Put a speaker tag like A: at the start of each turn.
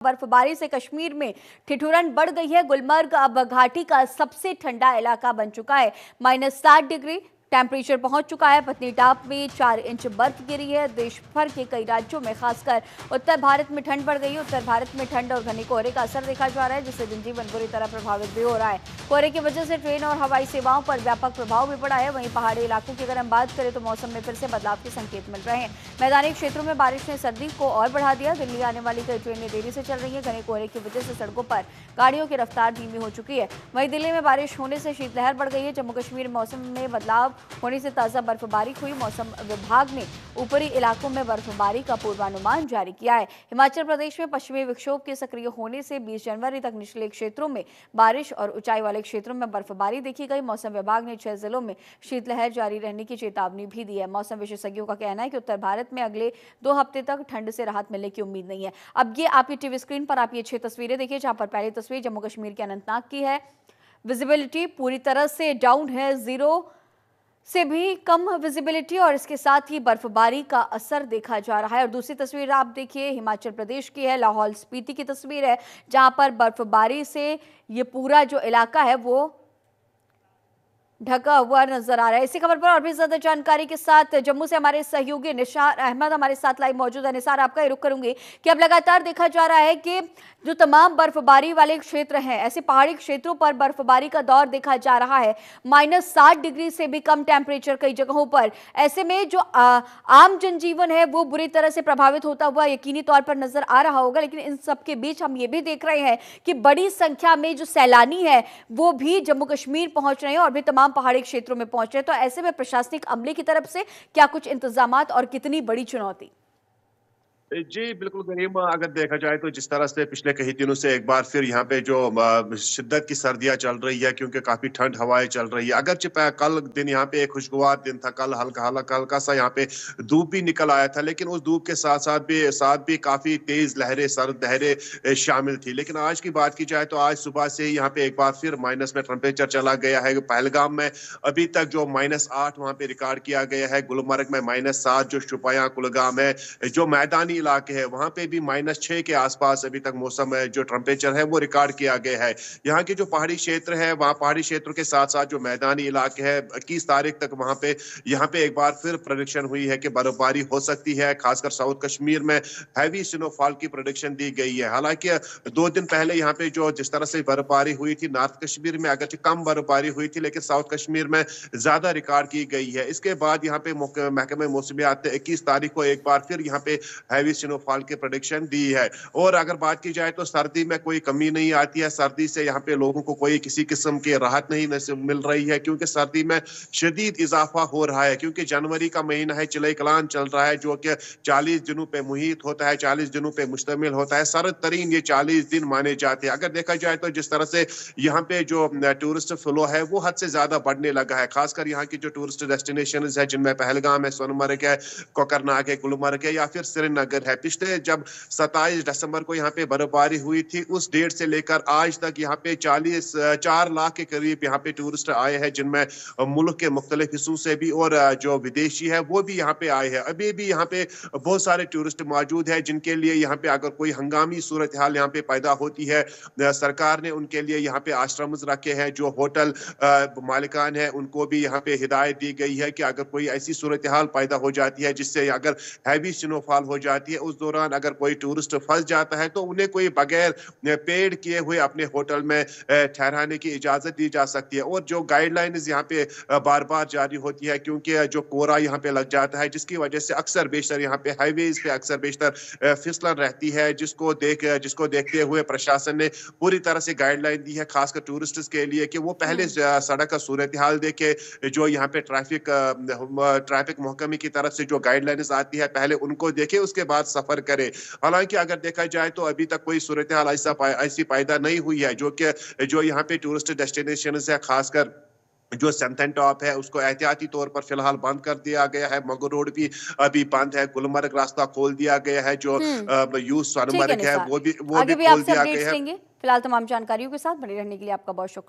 A: बर्फबारी से कश्मीर में ठिठुरन बढ़ गई है। गुलमर्ग अब घाटी का सबसे ठंडा इलाका बन चुका है। -7 डिग्री टेम्परेचर पहुंच चुका है। पत्नीटाप में 4 इंच बर्फ गिरी है। देश भर के कई राज्यों में खासकर उत्तर भारत में ठंड बढ़ गई है। उत्तर भारत में ठंड और घने कोहरे का असर देखा जा रहा है, जिससे जनजीवन बुरी तरह प्रभावित भी हो रहा है। कोहरे की वजह से ट्रेन और हवाई सेवाओं पर व्यापक प्रभाव भी पड़ा है। वहीं पहाड़ी इलाकों की अगर हम बात करें तो मौसम में फिर से बदलाव के संकेत मिल रहे हैं। मैदानी क्षेत्रों में बारिश ने सर्दी को और बढ़ा दिया। दिल्ली आने वाली कई ट्रेनें देरी से चल रही है। घने कोहरे की वजह से सड़कों पर गाड़ियों की रफ्तार धीमी हो चुकी है। वहीं दिल्ली में बारिश होने से शीतलहर बढ़ गई है। जम्मू कश्मीर मौसम में बदलाव होने से ताजा बर्फबारी हुई। मौसम विभाग ने ऊपरी इलाकों में बर्फबारी का पूर्वानुमान जारी किया है। हिमाचल प्रदेश में पश्चिमी विक्षोभ के सक्रिय होने से 20 जनवरी तक निचले क्षेत्रों में बारिश और ऊंचाई वाले क्षेत्रों में बर्फबारी देखी गई। मौसम विभाग ने 6 जिलों में शीतलहर जारी रहने की चेतावनी भी दी है। मौसम विशेषज्ञों का कहना है कि उत्तर भारत में अगले 2 हफ्ते तक ठंड से राहत मिलने की उम्मीद नहीं है। अब ये आपकी टीवी स्क्रीन पर आप ये 6 तस्वीरें देखिए, जहां पर पहली तस्वीर जम्मू कश्मीर के अनंतनाग की है। विजिबिलिटी पूरी तरह से डाउन है, 0 से भी कम विजिबिलिटी और इसके साथ ही बर्फबारी का असर देखा जा रहा है। और दूसरी तस्वीर आप देखिए, हिमाचल प्रदेश की है। लाहौल स्पीति की तस्वीर है, जहां पर बर्फबारी से ये पूरा जो इलाका है वो ढका हुआ नजर आ रहा है। इसी खबर पर और भी ज्यादा जानकारी के साथ जम्मू से हमारे सहयोगी निसार अहमद हमारे साथ लाइव मौजूद है। निसार, आपका रुख करूंगी कि अब लगातार देखा जा रहा है कि जो तमाम बर्फबारी वाले क्षेत्र हैं, ऐसे पहाड़ी क्षेत्रों पर बर्फबारी का दौर देखा जा रहा है। -7 डिग्री से भी कम टेम्परेचर कई जगहों पर। ऐसे में जो आम जनजीवन है वो बुरी तरह से प्रभावित होता हुआ यकीनी तौर पर नजर आ रहा होगा। लेकिन इन सब के बीच हम ये भी देख रहे हैं कि बड़ी संख्या में जो सैलानी है वो भी जम्मू कश्मीर पहुंच रहे हैं और भी तमाम पहाड़ी क्षेत्रों में पहुंच रहे हैं। तो ऐसे में प्रशासनिक अमले की तरफ से क्या कुछ इंतजामात और कितनी बड़ी चुनौती?
B: जी, बिल्कुल करीम, अगर देखा जाए तो जिस तरह से पिछले कई दिनों से एक बार फिर यहाँ पे जो शिद्दत की सर्दियाँ चल रही है, क्योंकि काफ़ी ठंड हवाएं चल रही है। अगरचे कल दिन यहाँ पे एक खुशगवार दिन था, कल हल्का सा यहाँ पे धूप भी निकल आया था, लेकिन उस धूप के साथ भी काफ़ी तेज़ लहरें, सर्द लहरें शामिल थी। लेकिन आज की बात की जाए तो आज सुबह से ही यहाँ पे एक बार फिर माइनस में टेम्परेचर चला गया है। पहलगाम में अभी तक जो -8 वहाँ पे रिकॉर्ड किया गया है, गुलमर्ग में -7, जो शुपाया कुलगाम है, जो मैदानी इलाके हैं वहां पे भी -6 के आसपास अभी तक मौसम है, जो टेम्परेचर है वो रिकॉर्ड किया गया है। यहाँ के जो पहाड़ी क्षेत्र है, वहाँ पहाड़ी क्षेत्रों के साथ साथ जो मैदानी इलाके हैं, 21 तारीख तक वहां पे यहाँ पे एक बार फिर प्रेडिक्शन हुई है कि बर्फबारी हो सकती है। खासकर साउथ कश्मीर में हैवी स्नोफॉल की प्रेडिक्शन दी गई है। हालांकि 2 दिन पहले यहाँ पे जो जिस तरह से बर्फबारी हुई थी नॉर्थ कश्मीर में, अगरचे कम बर्फबारी हुई थी, लेकिन साउथ कश्मीर में ज्यादा रिकॉर्ड की गई है। इसके बाद यहाँ पे महकमे मौसमियात ने 21 तारीख को एक बार फिर यहाँ पे हैवी स्नोफॉल की प्रेडिक्शन दी है। और अगर बात की जाए तो सर्दी में कोई कमी नहीं आती है। सर्दी से यहाँ पे लोगों को कोई किसी किस्म की राहत नहीं मिल रही है, क्योंकि सर्दी में शदीद इजाफा हो रहा है। क्योंकि जनवरी का महीना है, चिलई कलान चल रहा है, जो कि 40 दिनों पे मुहित होता है, 40 दिनों पे मुश्तमिल होता है। सर्द तरीन ये 40 दिन माने जाते हैं। अगर देखा जाए तो जिस तरह से यहाँ पे जो टूरिस्ट फ्लो है वो हद से ज्यादा बढ़ने लगा है। खासकर यहाँ की जो टूरिस्ट डेस्टिनेशन है, जिनमें पहलगाम है, सोनमर्ग है, कोकरनाग है, गुलमर्ग है या फिर श्रीनगर है। पिछले जब 27 दिसंबर को यहाँ पे बर्फबारी हुई थी, उस डेट से लेकर आज तक यहाँ पे 4 लाख के करीब यहाँ पे टूरिस्ट आए हैं, जिनमें मुल्क के मुख्तलिफ हिस्सों से भी और जो विदेशी है वो भी यहाँ पे आए हैं। अभी भी यहाँ पे बहुत सारे टूरिस्ट मौजूद है, जिनके लिए यहाँ पे अगर कोई हंगामी सूरत हाल यहाँ पे पैदा होती है, सरकार ने उनके लिए यहाँ पे आश्रम रखे हैं। जो होटल मालिकान है उनको भी यहाँ पे हिदायत दी गई है कि अगर कोई ऐसी सूरत हाल पैदा हो जाती है जिससे अगर हैवी स्नोफॉल हो जाती है, उस दौरान अगर कोई टूरिस्ट फंस जाता है तो उन्हें कोई बगैर पेड किए हुए अपने होटल में ठहराने की इजाजत दी जा सकती है। और जो गाइडलाइंस यहाँ पे बार बार जारी होती है, क्योंकि जो कोहरा यहाँ पे लग जाता है, जिसकी वजह से अक्सर बेशतर यहाँ पे हाईवेज पे अक्सर बेशतर फिसलन रहती है, जिसको देखते हुए प्रशासन ने पूरी तरह से गाइडलाइन दी है, खासकर टूरिस्ट के लिए, कि वो पहले सड़क का सूरत हाल देखे। जो यहाँ पे ट्रैफिक महकमे की तरफ से जो गाइडलाइंस आती है पहले उनको देखे, उसके बाद सफर करे। हालांकि अगर देखा जाए तो अभी तक कोई सूरत हाल ऐसी पैदा नहीं हुई है, जो यहाँ पे टूरिस्ट डेस्टिनेशन है, खासकर जो सैंथन टॉप है उसको एहतियाती तौर पर फिलहाल बंद कर दिया गया है। मगो रोड भी अभी बंद है। गुलमर्ग रास्ता खोल दिया गया है। जो यूथ सोनमर्ग है वो भी
A: आगे भी
B: खोल
A: आपसे
B: दिया
A: अपडेट्स
B: गया है।
A: लेंगे। फिलहाल तमाम जानकारियों के साथ बने रहने के लिए आपका बहुत शुक्रिया।